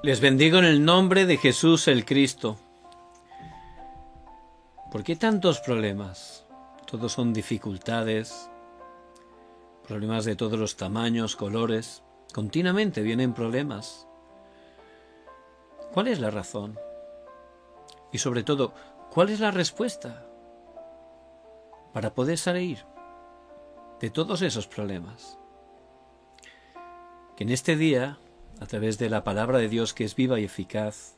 Les bendigo en el nombre de Jesús el Cristo. ¿Por qué tantos problemas? Todos son dificultades, problemas de todos los tamaños, colores. Continuamente vienen problemas. ¿Cuál es la razón? Y sobre todo, ¿cuál es la respuesta para poder salir de todos esos problemas? Que en este día, a través de la palabra de Dios que es viva y eficaz,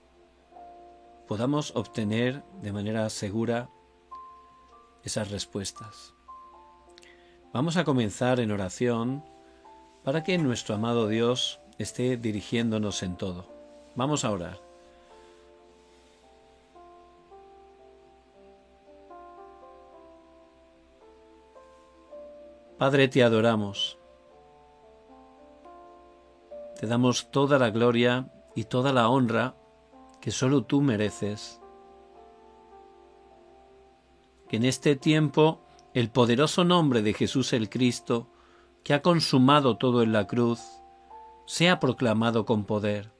podamos obtener de manera segura esas respuestas. Vamos a comenzar en oración para que nuestro amado Dios esté dirigiéndonos en todo. Vamos a orar. Padre, te adoramos. Te damos toda la gloria y toda la honra que solo tú mereces. Que en este tiempo el poderoso nombre de Jesús el Cristo, que ha consumado todo en la cruz, sea proclamado con poder.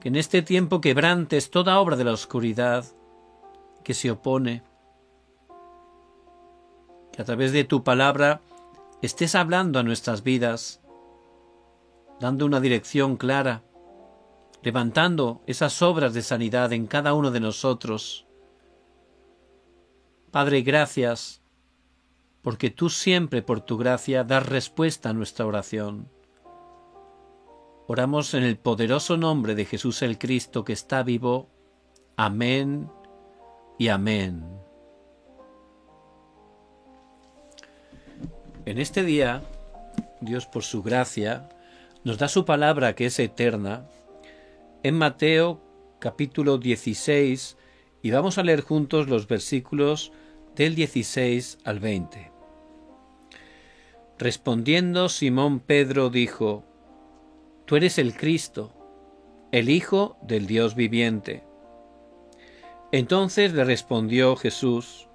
Que en este tiempo quebrantes toda obra de la oscuridad que se opone. Que a través de tu palabra estés hablando a nuestras vidas, dando una dirección clara, levantando esas obras de sanidad en cada uno de nosotros. Padre, gracias, porque tú siempre por tu gracia das respuesta a nuestra oración. Oramos en el poderoso nombre de Jesús el Cristo que está vivo. Amén y amén. En este día, Dios por su gracia nos da su palabra que es eterna en Mateo capítulo 16 y vamos a leer juntos los versículos del 16 al 20. Respondiendo Simón Pedro dijo: Tú eres el Cristo, el Hijo del Dios viviente. Entonces le respondió Jesús: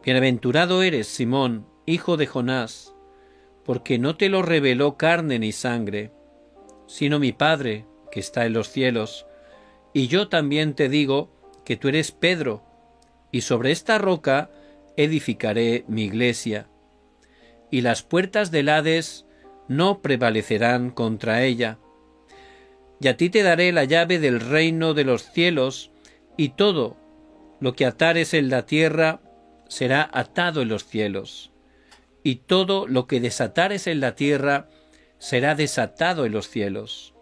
Bienaventurado eres, Simón, hijo de Jonás, porque no te lo reveló carne ni sangre, sino mi Padre que está en los cielos. Y yo también te digo que tú eres Pedro, y sobre esta roca edificaré mi iglesia, y las puertas del Hades no prevalecerán contra ella. Y a ti te daré la llave del reino de los cielos, y todo lo que atares en la tierra será atado en los cielos, y todo lo que desatares en la tierra será desatado en los cielos.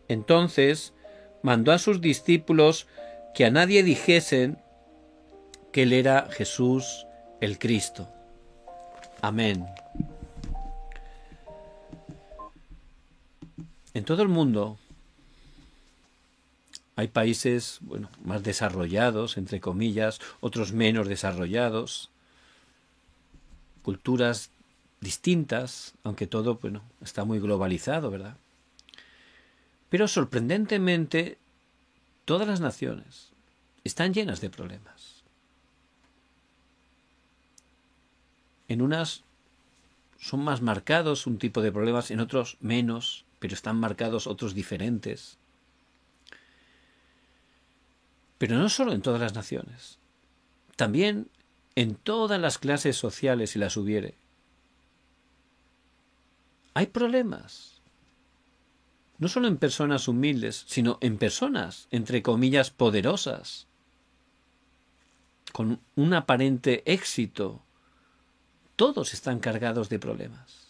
Entonces mandó a sus discípulos que a nadie dijesen que él era Jesús el Cristo. Amén. En todo el mundo hay países, más desarrollados, entre comillas, otros menos desarrollados, culturas distintas, aunque todo, está muy globalizado, ¿verdad? Pero sorprendentemente, todas las naciones están llenas de problemas. En unas son más marcados un tipo de problemas, en otros menos, pero están marcados otros diferentes. Pero no solo en todas las naciones, también en todas las clases sociales, si las hubiere, hay problemas. No solo en personas humildes, sino en personas, entre comillas, poderosas, con un aparente éxito. Todos están cargados de problemas.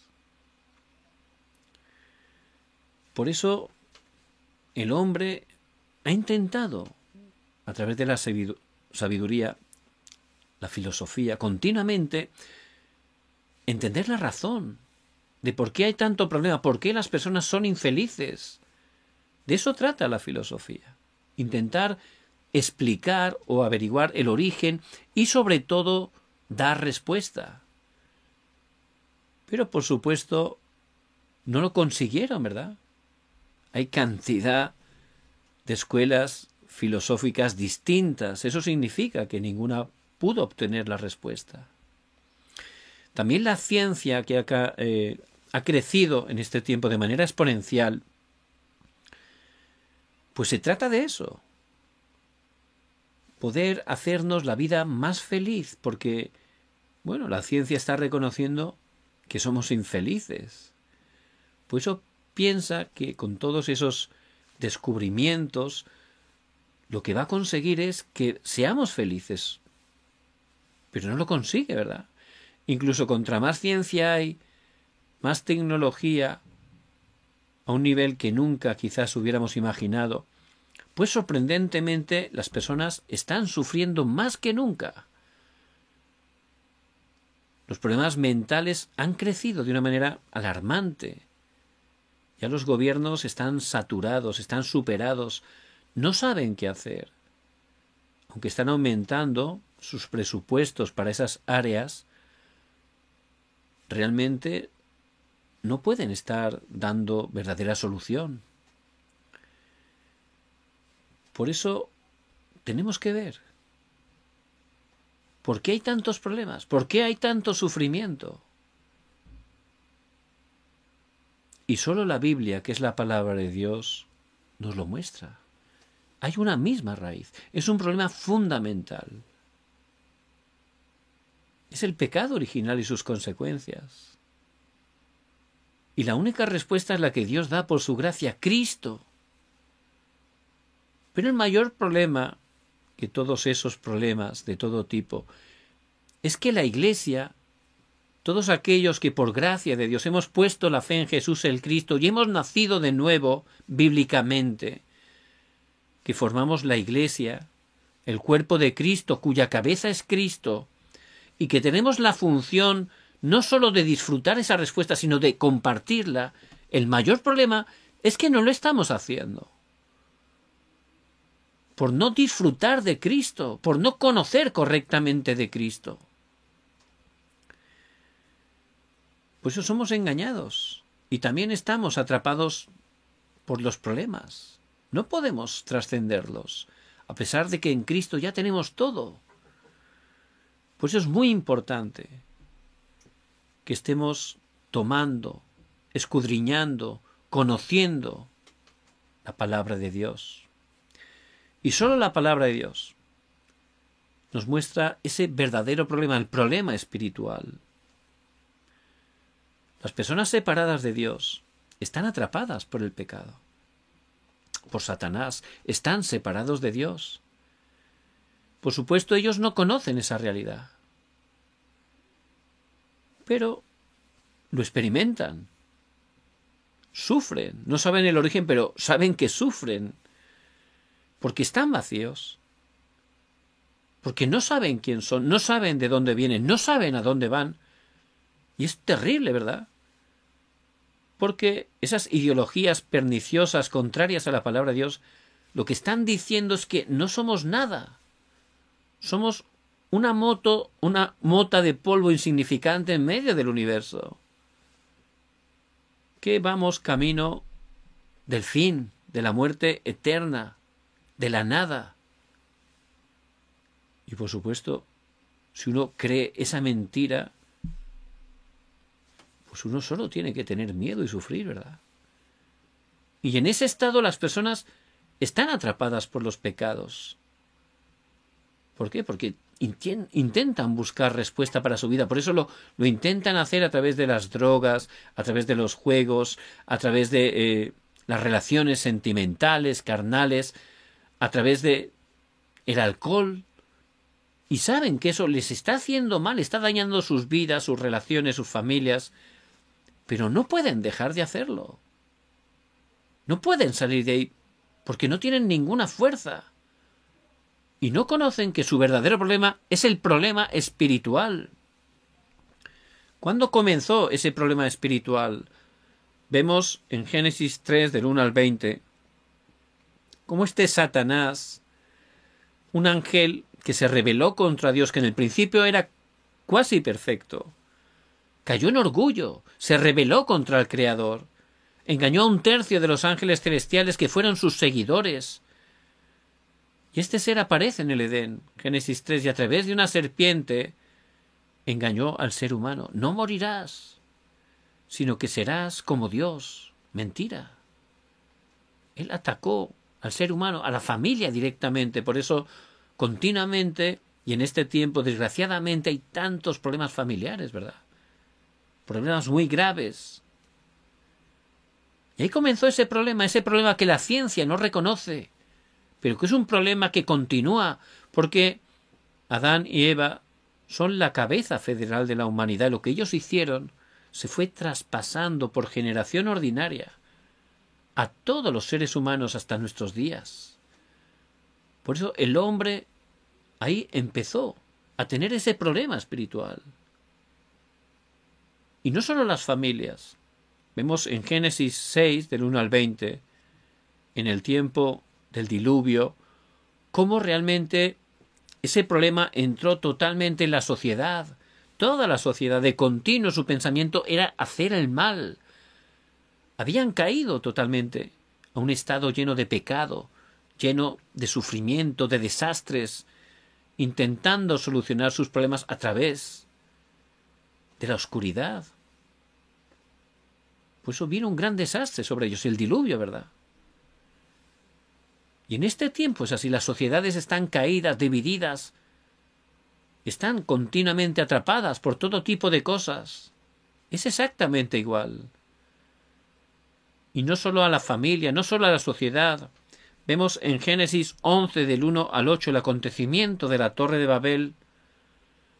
Por eso el hombre ha intentado, a través de la sabiduría, la filosofía, continuamente entender la razón de por qué hay tanto problema, por qué las personas son infelices. De eso trata la filosofía. Intentar explicar o averiguar el origen y sobre todo dar respuesta. Pero por supuesto no lo consiguieron, ¿verdad? Hay cantidad de escuelas filosóficas distintas. Eso significa que ninguna pudo obtener la respuesta. También la ciencia que ha crecido en este tiempo de manera exponencial, pues se trata de eso. Poder hacernos la vida más feliz, porque, bueno, la ciencia está reconociendo que somos infelices. Por eso piensa que con todos esos descubrimientos, lo que va a conseguir es que seamos felices. Pero no lo consigue, ¿verdad? Incluso contra más ciencia hay, más tecnología, a un nivel que nunca quizás hubiéramos imaginado, pues sorprendentemente las personas están sufriendo más que nunca. Los problemas mentales han crecido de una manera alarmante. Ya los gobiernos están saturados, están superados, no saben qué hacer. Aunque están aumentando sus presupuestos para esas áreas, realmente no pueden estar dando verdadera solución. Por eso tenemos que ver por qué hay tantos problemas, por qué hay tanto sufrimiento. Y solo la Biblia, que es la palabra de Dios, nos lo muestra. Hay una misma raíz, es un problema fundamental. Es el pecado original y sus consecuencias. Y la única respuesta es la que Dios da por su gracia, Cristo. Pero el mayor problema que todos esos problemas de todo tipo es que la Iglesia, todos aquellos que por gracia de Dios hemos puesto la fe en Jesús el Cristo y hemos nacido de nuevo bíblicamente, que formamos la Iglesia, el cuerpo de Cristo, cuya cabeza es Cristo, y que tenemos la función no sólo de disfrutar esa respuesta, sino de compartirla, el mayor problema es que no lo estamos haciendo. Por no disfrutar de Cristo, por no conocer correctamente de Cristo. Por eso somos engañados y también estamos atrapados por los problemas. No podemos trascenderlos, a pesar de que en Cristo ya tenemos todo. Por eso es muy importante que estemos tomando, escudriñando, conociendo la palabra de Dios. Y solo la palabra de Dios nos muestra ese verdadero problema, el problema espiritual. Las personas separadas de Dios están atrapadas por el pecado, por Satanás, están separados de Dios. Por supuesto, ellos no conocen esa realidad, pero lo experimentan, sufren, no saben el origen, pero saben que sufren, porque están vacíos, porque no saben quién son, no saben de dónde vienen, no saben a dónde van, y es terrible, ¿verdad? Porque esas ideologías perniciosas, contrarias a la palabra de Dios, lo que están diciendo es que no somos nada. Somos una mota de polvo insignificante en medio del universo. Que vamos camino del fin, de la muerte eterna, de la nada. Y por supuesto, si uno cree esa mentira, pues uno solo tiene que tener miedo y sufrir, ¿verdad? Y en ese estado las personas están atrapadas por los pecados. ¿Por qué? Porque intentan buscar respuesta para su vida. Por eso lo intentan hacer a través de las drogas, a través de los juegos, a través de las relaciones sentimentales, carnales, a través de el alcohol. Y saben que eso les está haciendo mal, está dañando sus vidas, sus relaciones, sus familias. Pero no pueden dejar de hacerlo. No pueden salir de ahí porque no tienen ninguna fuerza. Y no conocen que su verdadero problema es el problema espiritual. ¿Cuándo comenzó ese problema espiritual? Vemos en Génesis 3, del 1 al 20, cómo Satanás, un ángel que se rebeló contra Dios, que en el principio era cuasi perfecto, cayó en orgullo, se rebeló contra el Creador, engañó a 1/3 de los ángeles celestiales que fueron sus seguidores. Y este ser aparece en el Edén, Génesis 3, y a través de una serpiente engañó al ser humano. No morirás. sino que serás como Dios. Mentira. Él atacó al ser humano, a la familia directamente. Por eso, continuamente, y en este tiempo, desgraciadamente, hay tantos problemas familiares, ¿verdad? Problemas muy graves. Y ahí comenzó ese problema que la ciencia no reconoce, pero que es un problema que continúa, porque Adán y Eva son la cabeza federal de la humanidad. Lo que ellos hicieron se fue traspasando por generación ordinaria a todos los seres humanos hasta nuestros días. Por eso el hombre ahí empezó a tener ese problema espiritual. Y no solo las familias. Vemos en Génesis 6, del 1 al 20, en el tiempo del diluvio, cómo realmente ese problema entró totalmente en la sociedad. Toda la sociedad, de continuo, su pensamiento era hacer el mal. Habían caído totalmente a un estado lleno de pecado, lleno de sufrimiento, de desastres, intentando solucionar sus problemas a través de la oscuridad. Pues eso vino un gran desastre sobre ellos, el diluvio, ¿verdad? Y en este tiempo es así, las sociedades están caídas, divididas, están continuamente atrapadas por todo tipo de cosas. Es exactamente igual. Y no solo a la familia, no solo a la sociedad. Vemos en Génesis 11, del 1 al 8, el acontecimiento de la Torre de Babel.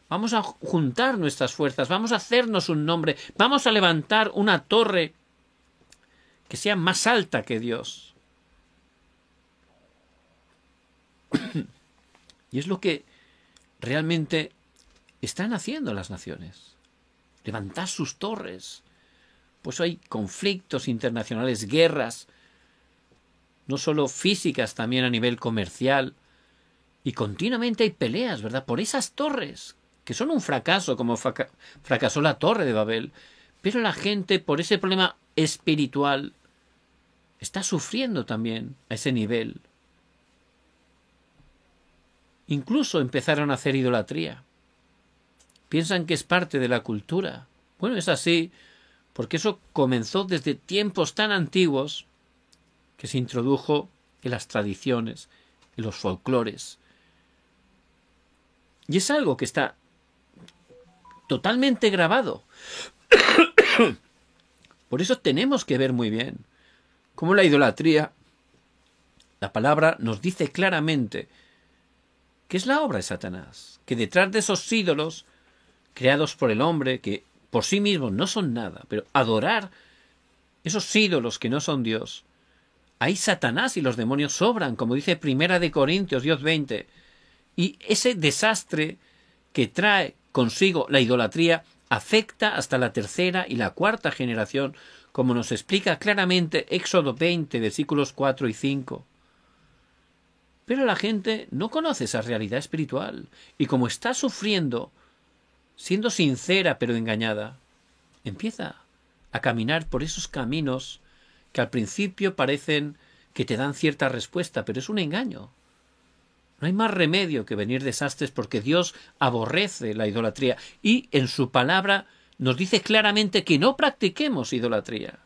Vamos a juntar nuestras fuerzas, vamos a hacernos un nombre, vamos a levantar una torre que sea más alta que Dios. Y es lo que realmente están haciendo las naciones. Levantar sus torres. Pues hay conflictos internacionales, guerras, no solo físicas, también a nivel comercial. Y continuamente hay peleas, ¿verdad? Por esas torres, que son un fracaso, como fracasó la Torre de Babel. Pero la gente, por ese problema espiritual, está sufriendo también a ese nivel. Incluso empezaron a hacer idolatría. Piensan que es parte de la cultura. Bueno, es así, porque eso comenzó desde tiempos tan antiguos que se introdujo en las tradiciones, en los folclores. Y es algo que está totalmente grabado. Por eso tenemos que ver muy bien cómo la idolatría, la palabra nos dice claramente que es la obra de Satanás, que detrás de esos ídolos creados por el hombre, que por sí mismos no son nada, pero adorar esos ídolos que no son Dios, ahí Satanás y los demonios sobran, como dice 1 Corintios 10:20, y ese desastre que trae consigo la idolatría afecta hasta la tercera y la cuarta generación, como nos explica claramente Éxodo 20, versículos 4 y 5. Pero la gente no conoce esa realidad espiritual, y como está sufriendo, siendo sincera pero engañada, empieza a caminar por esos caminos que al principio parecen que te dan cierta respuesta, pero es un engaño. No hay más remedio que venir desastres, porque Dios aborrece la idolatría y en su palabra nos dice claramente que no practiquemos idolatría.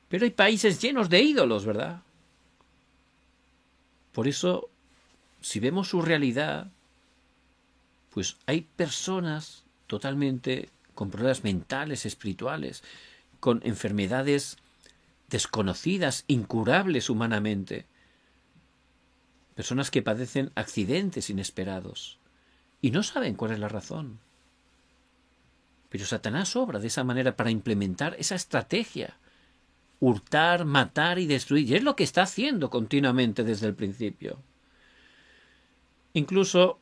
Pero hay países llenos de ídolos, ¿verdad? Por eso, si vemos su realidad, pues hay personas totalmente con problemas mentales, espirituales, con enfermedades desconocidas, incurables humanamente. Personas que padecen accidentes inesperados y no saben cuál es la razón. Pero Satanás obra de esa manera para implementar esa estrategia. Hurtar, matar y destruir. Y es lo que está haciendo continuamente desde el principio. Incluso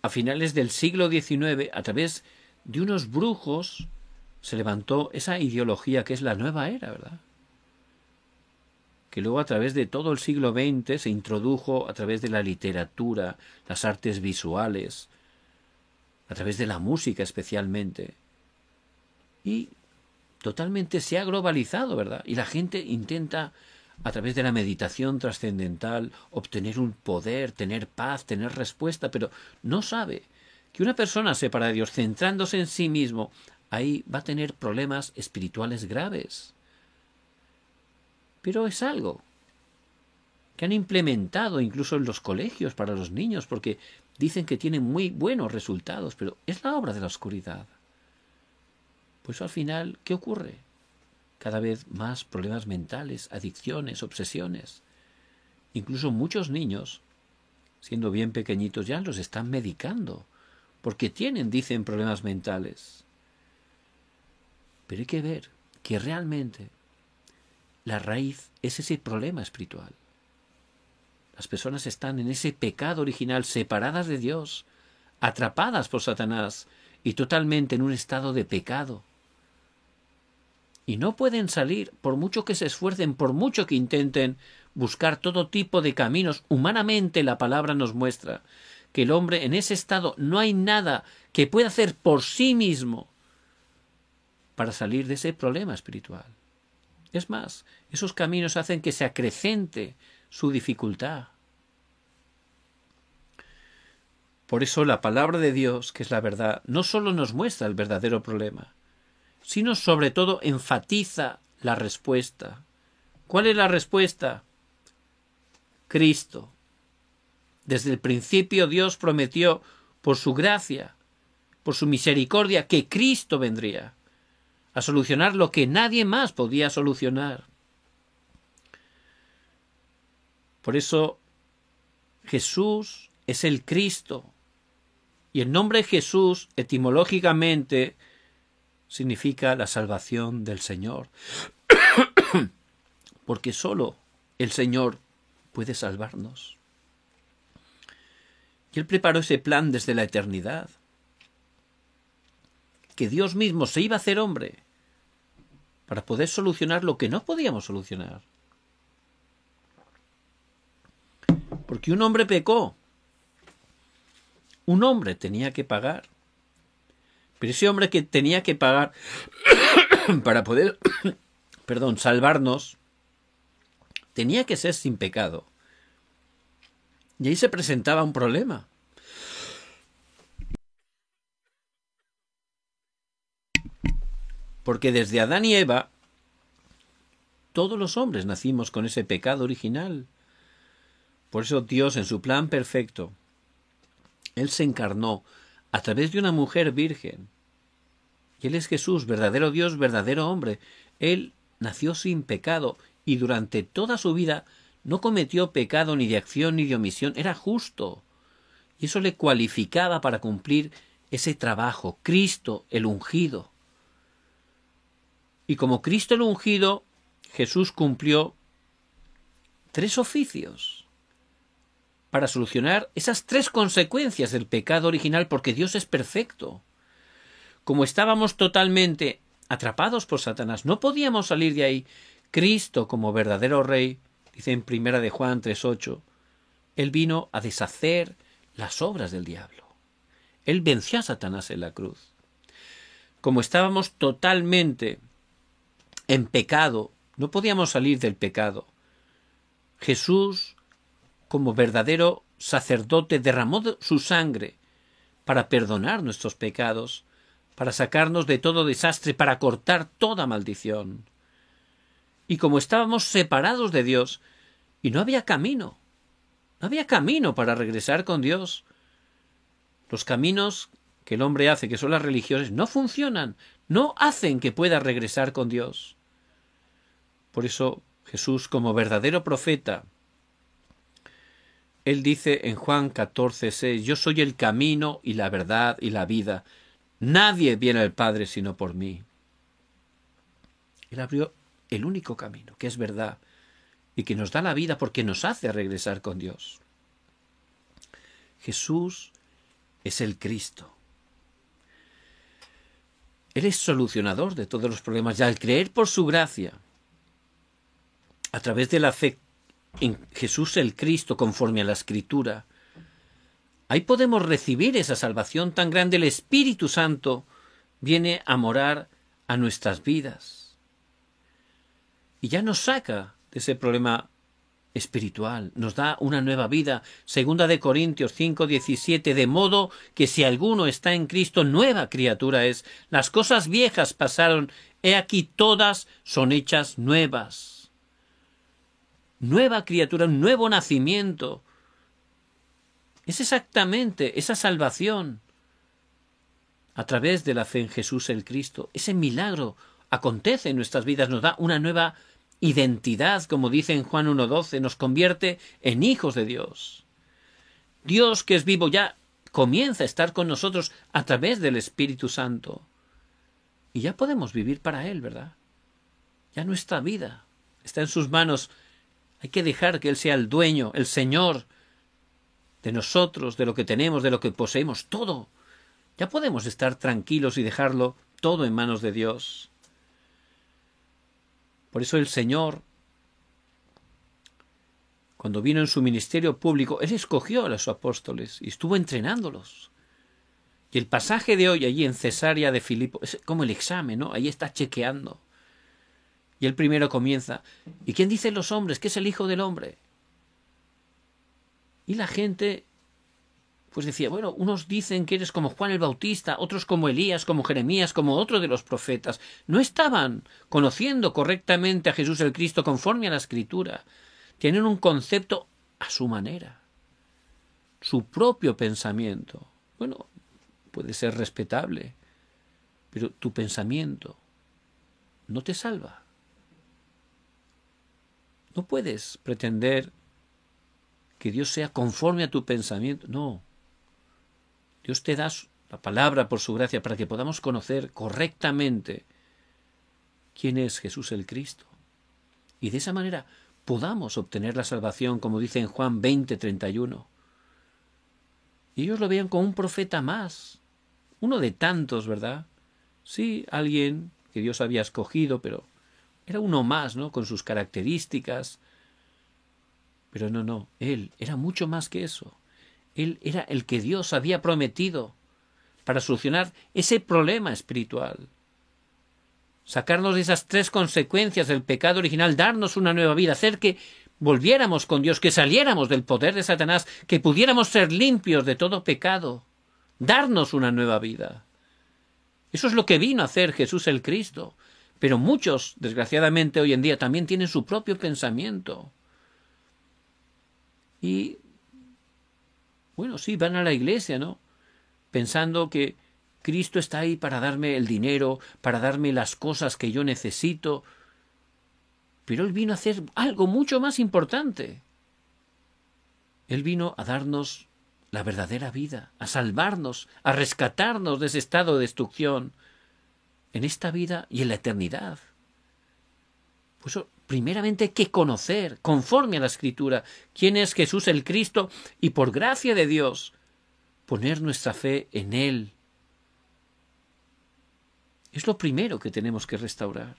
a finales del siglo XIX, a través de unos brujos, se levantó esa ideología que es la nueva era, ¿verdad? Que luego a través de todo el siglo XX se introdujo a través de la literatura, las artes visuales, a través de la música especialmente. Y totalmente se ha globalizado, ¿verdad? Y la gente intenta, a través de la meditación trascendental, obtener un poder, tener paz, tener respuesta, pero no sabe que una persona separada de Dios, centrándose en sí mismo, ahí va a tener problemas espirituales graves. Pero es algo que han implementado incluso en los colegios para los niños, porque dicen que tienen muy buenos resultados, pero es la obra de la oscuridad. Pues al final, ¿qué ocurre? Cada vez más problemas mentales, adicciones, obsesiones. Incluso muchos niños, siendo bien pequeñitos, ya los están medicando, porque tienen, dicen, problemas mentales. Pero hay que ver que realmente la raíz es ese problema espiritual. Las personas están en ese pecado original, separadas de Dios, atrapadas por Satanás y totalmente en un estado de pecado. Y no pueden salir, por mucho que se esfuercen, por mucho que intenten buscar todo tipo de caminos. Humanamente la palabra nos muestra que el hombre en ese estado no hay nada que pueda hacer por sí mismo para salir de ese problema espiritual. Es más, esos caminos hacen que se acrecente su dificultad. Por eso la palabra de Dios, que es la verdad, no solo nos muestra el verdadero problema, sino sobre todo enfatiza la respuesta. ¿Cuál es la respuesta? Cristo. Desde el principio Dios prometió, por su gracia, por su misericordia, que Cristo vendría a solucionar lo que nadie más podía solucionar. Por eso Jesús es el Cristo. Y el nombre Jesús, etimológicamente, significa la salvación del Señor. Porque solo el Señor puede salvarnos. Y Él preparó ese plan desde la eternidad. Que Dios mismo se iba a hacer hombre para poder solucionar lo que no podíamos solucionar. Porque un hombre pecó. Un hombre tenía que pagar. Pero ese hombre que tenía que pagar para poder, salvarnos, tenía que ser sin pecado. Y ahí se presentaba un problema. Porque desde Adán y Eva, todos los hombres nacimos con ese pecado original. Por eso Dios, en su plan perfecto, Él se encarnó a través de una mujer virgen. Y Él es Jesús, verdadero Dios, verdadero hombre. Él nació sin pecado y durante toda su vida no cometió pecado ni de acción ni de omisión. Era justo. Y eso le cualificaba para cumplir ese trabajo. Cristo, el ungido. Y como Cristo el ungido, Jesús cumplió 3 oficios para solucionar esas 3 consecuencias del pecado original, porque Dios es perfecto. Como estábamos totalmente atrapados por Satanás, no podíamos salir de ahí. Cristo, como verdadero Rey, dice en 1 de Juan 3:8, Él vino a deshacer las obras del diablo. Él venció a Satanás en la cruz. Como estábamos totalmente en pecado, no podíamos salir del pecado. Jesús, como verdadero sacerdote, derramó su sangre para perdonar nuestros pecados, para sacarnos de todo desastre, para cortar toda maldición. Y como estábamos separados de Dios, y no había camino para regresar con Dios. Los caminos que el hombre hace, que son las religiones, no funcionan, no hacen que pueda regresar con Dios. Por eso Jesús, como verdadero profeta, Él dice en Juan 14:6, yo soy el camino y la verdad y la vida. Nadie viene al Padre sino por mí. Él abrió el único camino, que es verdad, y que nos da la vida porque nos hace regresar con Dios. Jesús es el Cristo. Él es solucionador de todos los problemas, y al creer por su gracia, a través de la fe en Jesús el Cristo, conforme a la Escritura, ahí podemos recibir esa salvación tan grande. El Espíritu Santo viene a morar a nuestras vidas y ya nos saca de ese problema espiritual, nos da una nueva vida. 2 Corintios 5:17, de modo que si alguno está en Cristo, nueva criatura es. Las cosas viejas pasaron, he aquí todas son hechas nuevas. Nueva criatura, un nuevo nacimiento. Es exactamente esa salvación a través de la fe en Jesús el Cristo. Ese milagro acontece en nuestras vidas, nos da una nueva identidad, como dice en Juan 1:12, nos convierte en hijos de Dios. Dios, que es vivo, ya comienza a estar con nosotros a través del Espíritu Santo. Y ya podemos vivir para Él, ¿verdad? Ya nuestra vida está en sus manos. Hay que dejar que Él sea el dueño, el Señor de nosotros, de lo que tenemos, de lo que poseemos, todo. Ya podemos estar tranquilos y dejarlo todo en manos de Dios. Por eso el Señor, cuando vino en su ministerio público, Él escogió a los apóstoles y estuvo entrenándolos. Y el pasaje de hoy allí en Cesarea de Filipo es como el examen, ¿no? Ahí está chequeando. Y el primero comienza. ¿Y quién dicen los hombres que es el Hijo del Hombre? Y la gente pues decía, bueno, unos dicen que eres como Juan el Bautista, otros como Elías, como Jeremías, como otro de los profetas. No estaban conociendo correctamente a Jesús el Cristo conforme a la Escritura. Tienen un concepto a su manera, su propio pensamiento. Bueno, puede ser respetable, pero tu pensamiento no te salva. No puedes pretender que Dios sea conforme a tu pensamiento. No. Dios te da la palabra por su gracia para que podamos conocer correctamente quién es Jesús el Cristo. Y de esa manera podamos obtener la salvación, como dice en Juan 20:31. Y ellos lo veían como un profeta más, uno de tantos, ¿verdad? Sí, alguien que Dios había escogido, pero era uno más, ¿no? Con sus características. Pero no, Él era mucho más que eso. Él era el que Dios había prometido para solucionar ese problema espiritual. Sacarnos de esas tres consecuencias del pecado original, darnos una nueva vida, hacer que volviéramos con Dios, que saliéramos del poder de Satanás, que pudiéramos ser limpios de todo pecado, darnos una nueva vida. Eso es lo que vino a hacer Jesús el Cristo. Pero muchos, desgraciadamente, hoy en día también tienen su propio pensamiento. Y bueno, sí, van a la iglesia, ¿no? Pensando que Cristo está ahí para darme el dinero, para darme las cosas que yo necesito. Pero Él vino a hacer algo mucho más importante. Él vino a darnos la verdadera vida, a salvarnos, a rescatarnos de ese estado de destrucción en esta vida y en la eternidad. Por eso, primeramente hay que conocer, conforme a la Escritura, quién es Jesús el Cristo y por gracia de Dios, poner nuestra fe en Él. Es lo primero que tenemos que restaurar.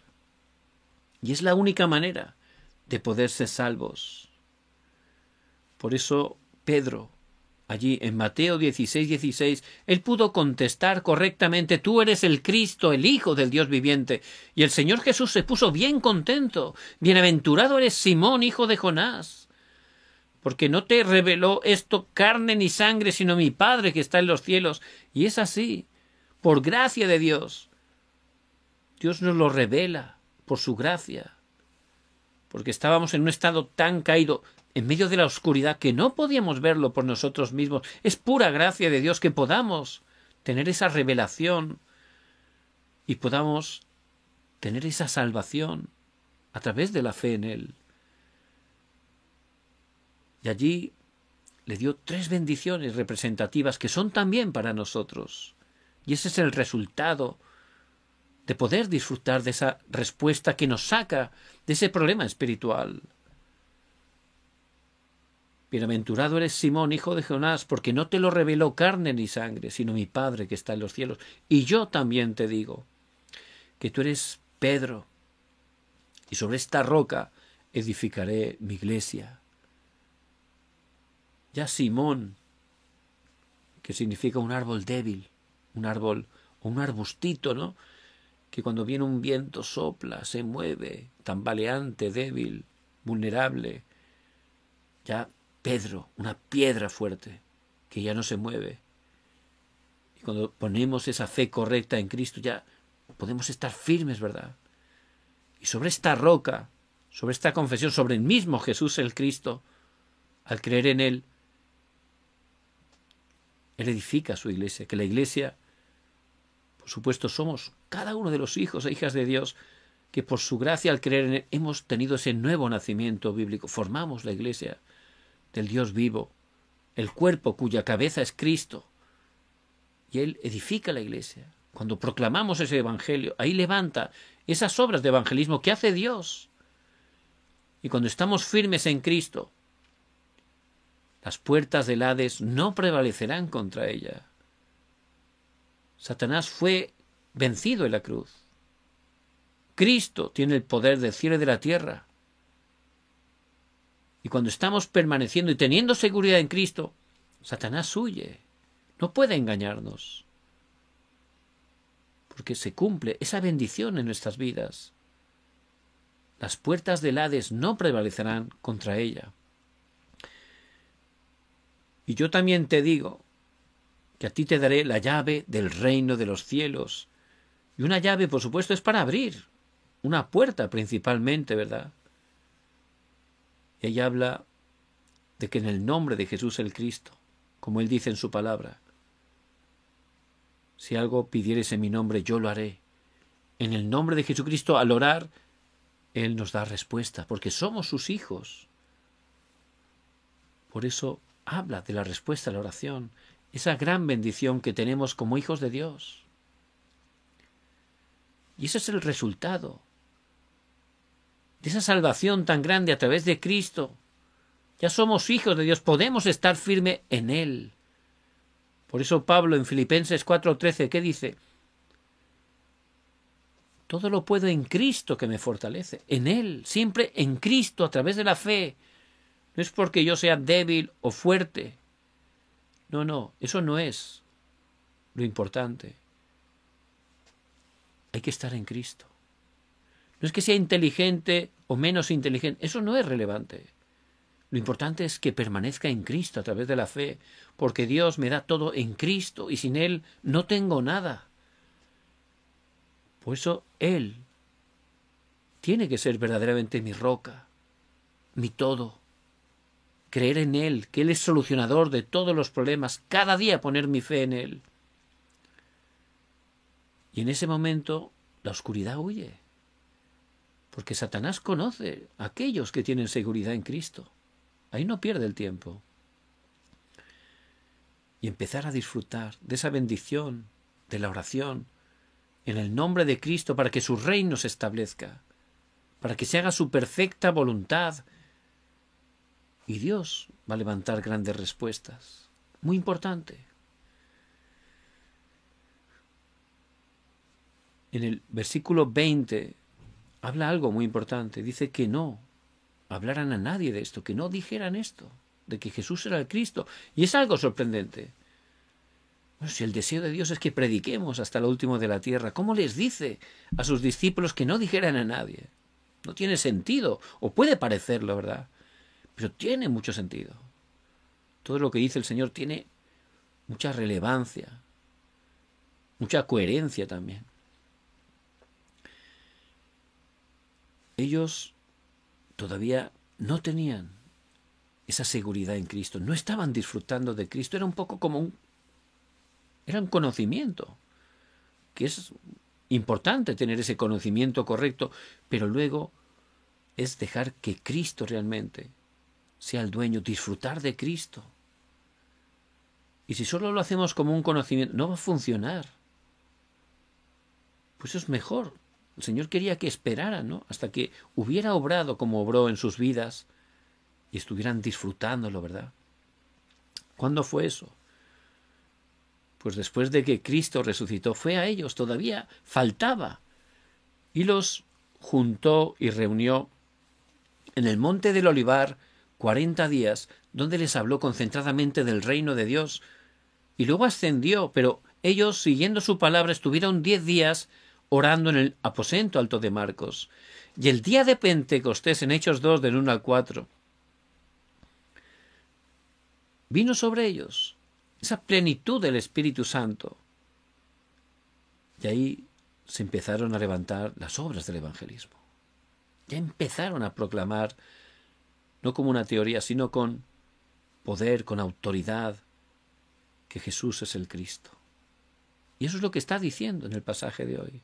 Y es la única manera de poder ser salvos. Por eso Pedro, allí en Mateo 16:16, él pudo contestar correctamente, tú eres el Cristo, el Hijo del Dios viviente. Y el Señor Jesús se puso bien contento. Bienaventurado eres Simón, hijo de Jonás, porque no te reveló esto carne ni sangre, sino mi Padre que está en los cielos. Y es así, por gracia de Dios. Dios nos lo revela por su gracia, porque estábamos en un estado tan caído, en medio de la oscuridad, que no podíamos verlo por nosotros mismos. Es pura gracia de Dios que podamos tener esa revelación y podamos tener esa salvación a través de la fe en Él. Y allí le dio 3 bendiciones representativas que son también para nosotros. Y ese es el resultado de poder disfrutar de esa respuesta que nos saca de ese problema espiritual. Bienaventurado eres Simón, hijo de Jonás, porque no te lo reveló carne ni sangre, sino mi Padre que está en los cielos. Y yo también te digo que tú eres Pedro, y sobre esta roca edificaré mi iglesia. Ya Simón, que significa un árbol débil, un árbol o un arbustito, ¿no? Que cuando viene un viento sopla, se mueve, tambaleante, débil, vulnerable. ya Pedro, una piedra fuerte, que ya no se mueve. Y cuando ponemos esa fe correcta en Cristo, ya podemos estar firmes, ¿verdad? Y sobre esta roca, sobre esta confesión, sobre el mismo Jesús el Cristo, al creer en Él, Él edifica su iglesia, que la iglesia, por supuesto, somos cada uno de los hijos e hijas de Dios, que por su gracia al creer en Él hemos tenido ese nuevo nacimiento bíblico. Formamos la iglesia del Dios vivo, el cuerpo cuya cabeza es Cristo. Y Él edifica la iglesia. Cuando proclamamos ese evangelio, ahí levanta esas obras de evangelismo que hace Dios. Y cuando estamos firmes en Cristo, las puertas del Hades no prevalecerán contra ella. Satanás fue vencido en la cruz. Cristo tiene el poder del cielo y de la tierra. Y cuando estamos permaneciendo y teniendo seguridad en Cristo, Satanás huye. No puede engañarnos. Porque se cumple esa bendición en nuestras vidas. Las puertas del Hades no prevalecerán contra ella. Y yo también te digo que a ti te daré la llave del reino de los cielos. Y una llave, por supuesto, es para abrir una puerta principalmente, ¿verdad? Y ella habla de que en el nombre de Jesús el Cristo, como Él dice en su palabra, si algo pidieres en mi nombre, yo lo haré. En el nombre de Jesucristo, al orar, Él nos da respuesta, porque somos sus hijos. Por eso habla de la respuesta a la oración, esa gran bendición que tenemos como hijos de Dios. Y ese es el resultado de esa salvación tan grande a través de Cristo. Ya somos hijos de Dios, podemos estar firmes en Él. Por eso Pablo en Filipenses 4:13, ¿qué dice? Todo lo puedo en Cristo que me fortalece. En Él, siempre en Cristo, a través de la fe. No es porque yo sea débil o fuerte. No, eso no es lo importante. Hay que estar en Cristo. No es que sea inteligente o menos inteligente, eso no es relevante. Lo importante es que permanezca en Cristo a través de la fe, porque Dios me da todo en Cristo y sin Él no tengo nada. Por eso Él tiene que ser verdaderamente mi roca, mi todo. Creer en Él, que Él es solucionador de todos los problemas, cada día poner mi fe en Él. Y en ese momento la oscuridad huye, porque Satanás conoce a aquellos que tienen seguridad en Cristo. Ahí no pierde el tiempo. Y empezar a disfrutar de esa bendición, de la oración, en el nombre de Cristo, para que su reino se establezca, para que se haga su perfecta voluntad. Y Dios va a levantar grandes respuestas. Muy importante. En el versículo 20 habla algo muy importante. Dice que no hablaran a nadie de esto, que no dijeran esto, de que Jesús era el Cristo. Y es algo sorprendente. Bueno, si el deseo de Dios es que prediquemos hasta lo último de la tierra, ¿cómo les dice a sus discípulos que no dijeran a nadie? No tiene sentido, o puede parecerlo, ¿verdad? Pero tiene mucho sentido. Todo lo que dice el Señor tiene mucha relevancia, mucha coherencia también. Ellos todavía no tenían esa seguridad en Cristo, no estaban disfrutando de Cristo, era un poco como era un conocimiento, que es importante tener ese conocimiento correcto, pero luego es dejar que Cristo realmente sea el dueño, disfrutar de Cristo. Y si solo lo hacemos como un conocimiento, no va a funcionar. Pues eso es mejor. El Señor quería que esperaran, ¿no?, hasta que hubiera obrado como obró en sus vidas y estuvieran disfrutándolo, ¿verdad? ¿Cuándo fue eso? Pues después de que Cristo resucitó, fue a ellos, todavía faltaba. Y los juntó y reunió en el monte del Olivar 40 días, donde les habló concentradamente del reino de Dios. Y luego ascendió, pero ellos, siguiendo su palabra, estuvieron 10 días orando en el aposento alto de Marcos. Y el día de Pentecostés, en Hechos 2, del 1 al 4, vino sobre ellos esa plenitud del Espíritu Santo. Y ahí se empezaron a levantar las obras del evangelismo. Ya empezaron a proclamar, no como una teoría, sino con poder, con autoridad, que Jesús es el Cristo. Y eso es lo que está diciendo en el pasaje de hoy.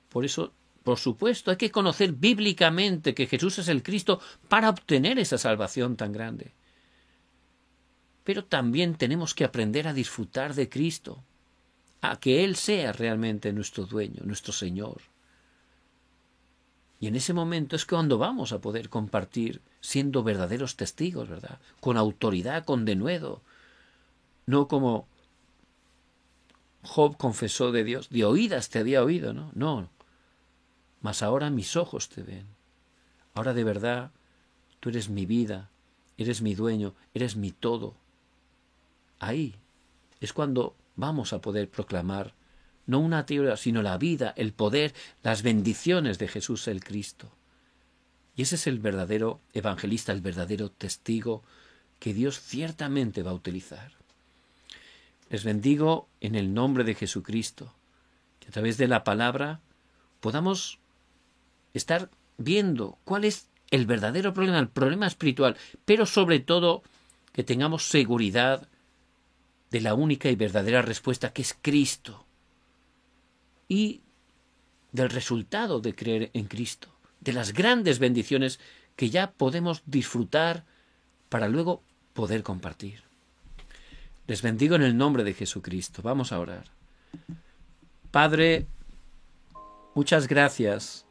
Por eso, por supuesto, hay que conocer bíblicamente que Jesús es el Cristo para obtener esa salvación tan grande. Pero también tenemos que aprender a disfrutar de Cristo, a que Él sea realmente nuestro dueño, nuestro Señor. Y en ese momento es cuando vamos a poder compartir siendo verdaderos testigos, ¿verdad? Con autoridad, con denuedo. No como Job confesó de Dios, de oídas te había oído, ¿no? No, mas ahora mis ojos te ven. Ahora de verdad tú eres mi vida, eres mi dueño, eres mi todo. Ahí es cuando vamos a poder proclamar no una teoría, sino la vida, el poder, las bendiciones de Jesús el Cristo. Y ese es el verdadero evangelista, el verdadero testigo que Dios ciertamente va a utilizar. Les bendigo en el nombre de Jesucristo, que a través de la palabra podamos estar viendo cuál es el verdadero problema, el problema espiritual, pero sobre todo que tengamos seguridad de la única y verdadera respuesta, que es Cristo, y del resultado de creer en Cristo, de las grandes bendiciones que ya podemos disfrutar para luego poder compartir. Les bendigo en el nombre de Jesucristo. Vamos a orar. Padre, muchas gracias,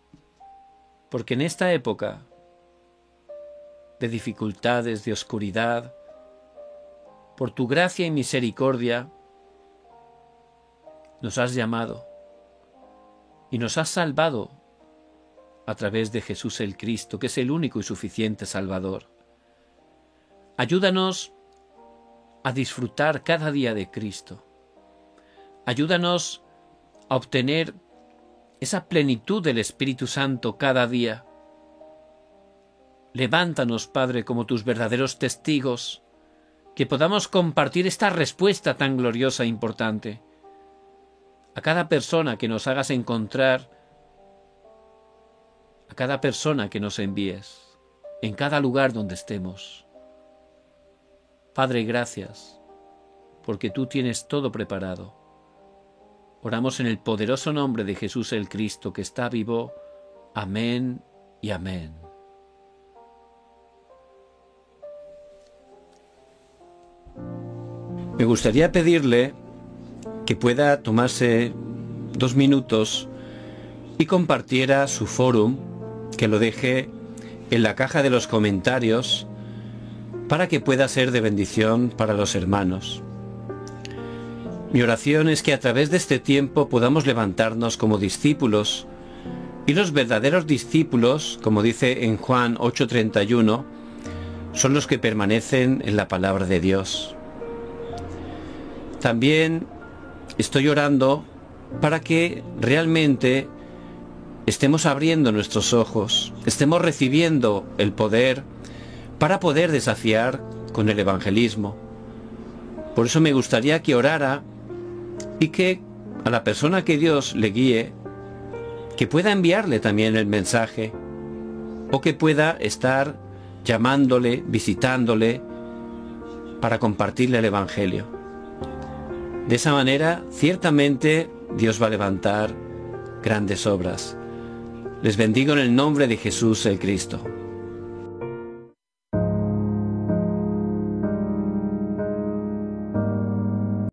porque en esta época de dificultades, de oscuridad, por tu gracia y misericordia, nos has llamado y nos has salvado a través de Jesús el Cristo, que es el único y suficiente Salvador. Ayúdanos a disfrutar cada día de Cristo. Ayúdanos a obtener esa plenitud del Espíritu Santo cada día. Levántanos, Padre, como tus verdaderos testigos, que podamos compartir esta respuesta tan gloriosa e importante. A cada persona que nos hagas encontrar, a cada persona que nos envíes, en cada lugar donde estemos. Padre, gracias, porque tú tienes todo preparado. Oramos en el poderoso nombre de Jesús el Cristo, que está vivo. Amén y amén. Me gustaría pedirle que pueda tomarse 2 minutos y compartiera su fórum, que lo deje en la caja de los comentarios para que pueda ser de bendición para los hermanos. Mi oración es que a través de este tiempo podamos levantarnos como discípulos, y los verdaderos discípulos, como dice en Juan 8:31, son los que permanecen en la palabra de Dios. También estoy orando para que realmente estemos abriendo nuestros ojos, estemos recibiendo el poder para poder desafiar con el evangelismo. Por eso me gustaría que orara y que a la persona que Dios le guíe, que pueda enviarle también el mensaje, o que pueda estar llamándole, visitándole, para compartirle el evangelio. De esa manera, ciertamente, Dios va a levantar grandes obras. Les bendigo en el nombre de Jesús el Cristo.